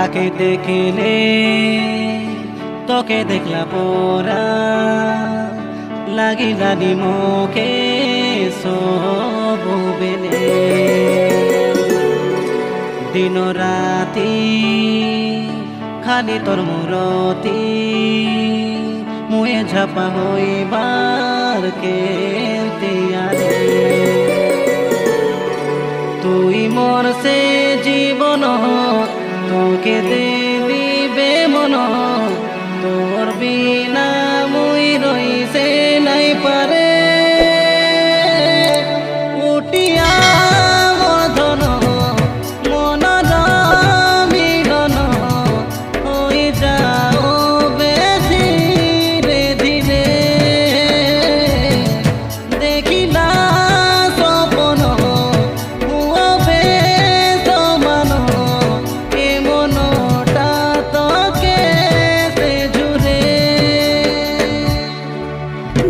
তাকে দেখিলে তোকে দেখলা পোরা লাগিলানি মোকে সবুবেলে দিন রাতি খালি তোর মূরতি মুয়ে ঝাপা হইবার কেতিয়ারে তুই মোর সে জীবন তোকে দিবে মন তোর বিনা মুই রইছে নাই পারে উঠিয়া মধন মনর মিলন হয়ে যাও বেশি ধীরে ধীরে দেখিলা স্বপন হুবে সমান এ মনটা তোকে সে জুড়ে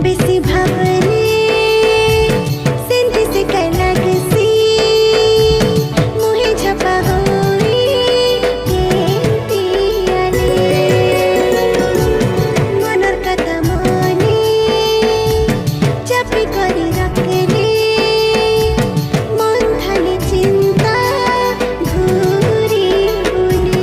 বেশি ভাবলে সেন্টি সে কাই লাগছি মুহে ঝাপা হই কেতিয়ালে মনর কথা মনে চাপি করি রাখলে মন খালি চিন্তা ঘুরি বুলে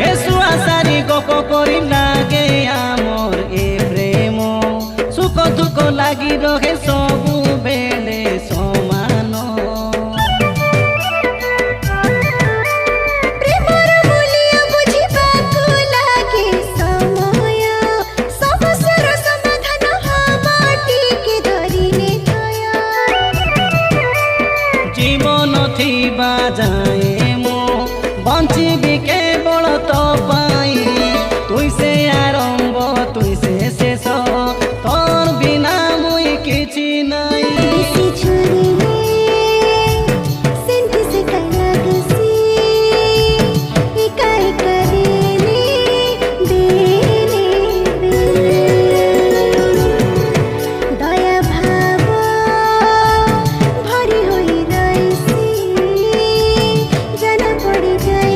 এসু আসারি গপ করি লাগে আমর এ প্রেম সুখ দুঃখ লাগি রহে সবু বেলে সমান প্রেমর মূল্য বুঝিବାକୁ লাগে ସମୟ ସମସ୍ୟାର ସମାଧାନ ହବ ଟିକେ ଧରିଲେ ଥୟ জীবন থিবা যায় মো বঞ্চিবি কেবল তো পাই তুই সে আরম্ভ তুই সে শেষ তোর বিনা মুই কিছু নাই বেশি ঝুরিলে সেন্টি সে কাই লাগছি একা একা বেলে বেলে বেলে দয়া ভাব ভরি হই রইছি জানা পড়ি যায়